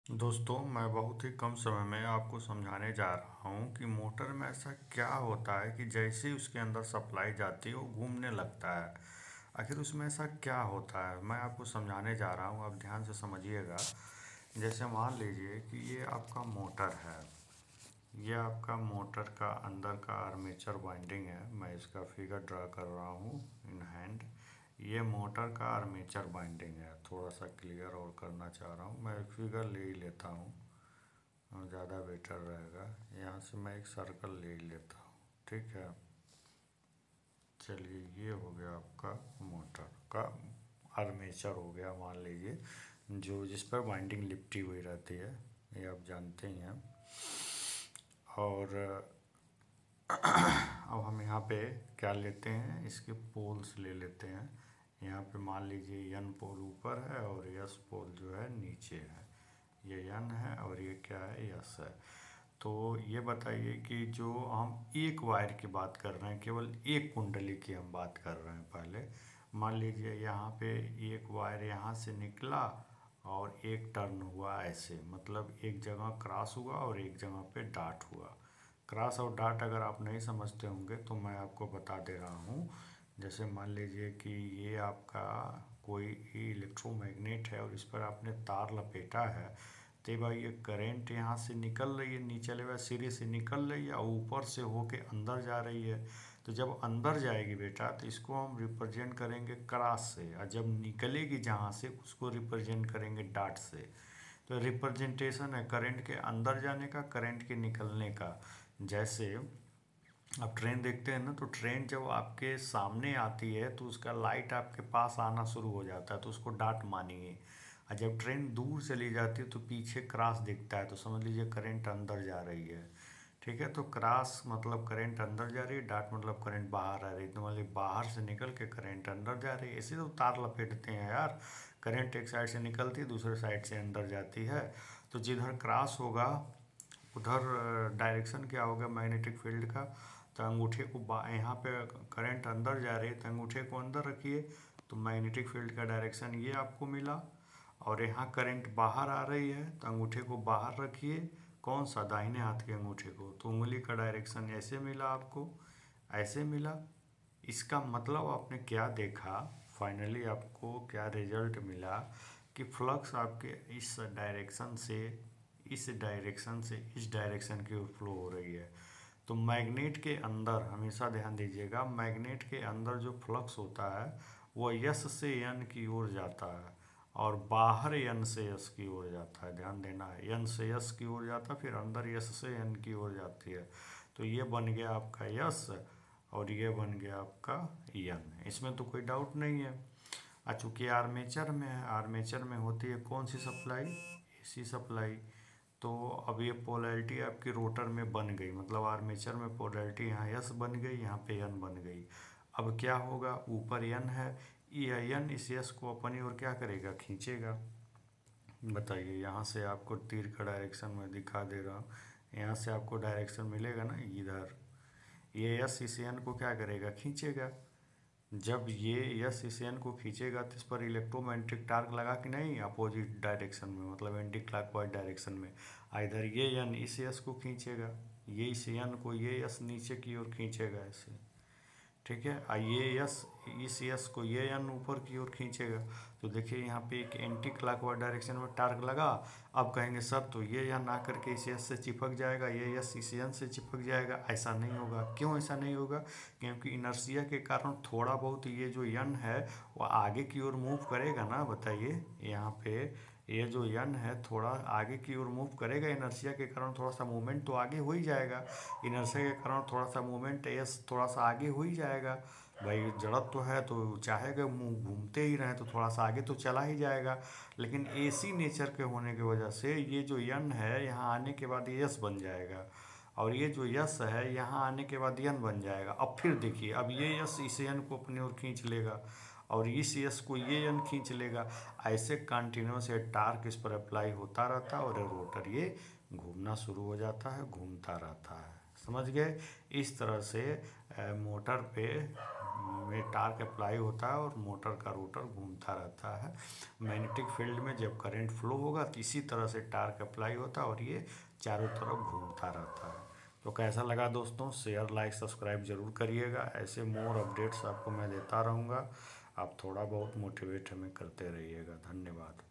दोस्तों, मैं बहुत ही कम समय में आपको समझाने जा रहा हूँ कि मोटर में ऐसा क्या होता है कि जैसे ही उसके अंदर सप्लाई जाती है वो घूमने लगता है। आखिर उसमें ऐसा क्या होता है, मैं आपको समझाने जा रहा हूँ। आप ध्यान से समझिएगा। जैसे मान लीजिए कि ये आपका मोटर है। ये आपका मोटर का अंदर का आर्मेचर वाइंडिंग है। मैं इसका फिगर ड्रा कर रहा हूँ इन हैंड। ये मोटर का आर्मेचर वाइंडिंग है। थोड़ा सा क्लियर और करना चाह रहा हूँ। मैं एक फिगर ले ही लेता हूँ, ज़्यादा बेटर रहेगा। यहाँ से मैं एक सर्कल ले ही लेता हूँ। ठीक है, चलिए, ये हो गया आपका मोटर का आर्मेचर हो गया, मान लीजिए, जो जिस पर वाइंडिंग लिपटी हुई रहती है। ये आप जानते ही हैं। और अब हम यहाँ पे क्या लेते हैं, इसके पोल्स ले लेते हैं। यहाँ पे मान लीजिए एन पोल ऊपर है और एस पोल जो है नीचे है। ये एन है और ये क्या है, एस है। तो ये बताइए कि जो हम एक वायर की बात कर रहे हैं, केवल एक कुंडली की हम बात कर रहे हैं। पहले मान लीजिए यहाँ पे एक वायर यहाँ से निकला और एक टर्न हुआ ऐसे, मतलब एक जगह क्रॉस हुआ और एक जगह पे डॉट हुआ। क्रॉस और डॉट अगर आप नहीं समझते होंगे तो मैं आपको बता दे रहा हूँ। जैसे मान लीजिए कि ये आपका कोई इलेक्ट्रोमैग्नेट है और इस पर आपने तार लपेटा है। तो भाई ये करंट यहाँ से निकल रही है, नीचे लेवल सिरे से निकल रही है और ऊपर से होके अंदर जा रही है। तो जब अंदर जाएगी बेटा तो इसको हम रिप्रेजेंट करेंगे क्रॉस से, और जब निकलेगी जहाँ से उसको रिप्रेजेंट करेंगे डॉट से। तो रिप्रेजेंटेशन है करंट के अंदर जाने का, करंट के निकलने का। जैसे आप ट्रेन देखते हैं ना, तो ट्रेन जब आपके सामने आती है तो उसका लाइट आपके पास आना शुरू हो जाता है, तो उसको डॉट मानिए। और जब ट्रेन दूर चली जाती है तो पीछे क्रॉस दिखता है, तो समझ लीजिए करंट अंदर जा रही है। ठीक है, तो क्रॉस मतलब करंट अंदर जा रही है, डॉट मतलब करंट बाहर आ रही है। तो मतलब बाहर से निकल के करंट अंदर जा रही है। ऐसे तो तार लपेटते हैं यार, करंट एक साइड से निकलती है, दूसरे साइड से अंदर जाती है। तो जिधर क्रॉस होगा उधर डायरेक्शन क्या होगा मैग्नेटिक फील्ड का। तो अंगूठे को यहाँ पे करंट अंदर जा रही है तो अंगूठे को अंदर रखिए, तो मैग्नेटिक फील्ड का डायरेक्शन ये आपको मिला। और यहाँ करंट बाहर आ रही है तो अंगूठे को बाहर रखिए। कौन सा, दाहिने हाथ के अंगूठे को, तो उंगली का डायरेक्शन ऐसे मिला आपको, ऐसे मिला। इसका मतलब आपने क्या देखा, फाइनली आपको क्या रिजल्ट मिला कि फ्लक्स आपके इस डायरेक्शन से इस डायरेक्शन से इस डायरेक्शन की ओर फ्लो हो रही है। तो मैग्नेट के अंदर हमेशा ध्यान दीजिएगा, मैग्नेट के अंदर जो फ्लक्स होता है वो यस से एन की ओर जाता है और बाहर एन से यस की ओर जाता है। ध्यान देना है, एन से यस की ओर जाता है, फिर अंदर यस से एन की ओर जाती है। तो ये बन गया आपका यस और ये बन गया आपका एन। इसमें तो कोई डाउट नहीं है। चूँकि आर्मेचर में है, आर्मेचर में होती है कौन सी सप्लाई, एसी सप्लाई। तो अब ये पोलैरिटी आपकी रोटर में बन गई, मतलब आर्मेचर में पोलैरिटी यहाँ एस बन गई, यहाँ पे एन बन गई। अब क्या होगा, ऊपर एन है, ये एन इस एस को अपनी ओर क्या करेगा, खींचेगा। बताइए, यहाँ से आपको तीर का डायरेक्शन मैं दिखा दे रहा हूँ। यहाँ से आपको डायरेक्शन मिलेगा ना इधर, ये एस इस एन को क्या करेगा, खींचेगा। जब ये यस इस एन को खींचेगा तो इस पर इलेक्ट्रोमैग्नेटिक टार्क लगा कि नहीं, अपोजिट डायरेक्शन में, मतलब एंटी क्लॉकवाइज डायरेक्शन में। इधर ये एन इस यस को खींचेगा, ये इस एन को ये यस नीचे की ओर खींचेगा ऐसे। ठीक है, ये यस इस यस को ये एन ऊपर की ओर खींचेगा। तो देखिए यहाँ पे एक एंटी क्लॉकवाइज डायरेक्शन में टार्क लगा। अब कहेंगे सर तो ये एन आकर के इस यस से चिपक जाएगा, ये यस इस एन से चिपक जाएगा। ऐसा नहीं होगा। क्यों ऐसा नहीं होगा, क्योंकि इनर्शिया के कारण थोड़ा बहुत ये जो एन है वो आगे की ओर मूव करेगा ना। बताइए, यहाँ पे ये जो यन है थोड़ा आगे की ओर मूव करेगा, इनर्शिया के कारण थोड़ा सा मूवमेंट तो आगे हो ही जाएगा। इनर्शिया के कारण थोड़ा सा मूवमेंट एस थोड़ा सा आगे हो ही जाएगा। भाई जड़त्व तो है तो चाहेगा मुँह घूमते ही रहे तो थोड़ा सा आगे तो चला ही जाएगा। लेकिन एसी नेचर के होने की वजह से ये जो यन है यहाँ आने के बाद यस बन जाएगा, और ये जो यस है यहाँ आने के बाद यन बन जाएगा। अब फिर देखिए, अब ये यस इस यन को अपनी ओर खींच लेगा और इस यस को ये यन खींच लेगा। ऐसे कंटिन्यूस ये टार्क इस पर अप्लाई होता रहता है और रोटर ये घूमना शुरू हो जाता है, घूमता रहता है। समझ गए। इस तरह से मोटर पे में टार्क अप्लाई होता है और मोटर का रोटर घूमता रहता है। मैग्नेटिक फील्ड में जब करंट फ्लो होगा तो इसी तरह से टार्क अप्लाई होता है और ये चारों तरफ घूमता रहता है। तो कैसा लगा दोस्तों? शेयर लाइक सब्सक्राइब जरूर करिएगा। ऐसे मोर अपडेट्स आपको मैं देता रहूँगा। आप थोड़ा बहुत मोटिवेट हमें करते रहिएगा। धन्यवाद।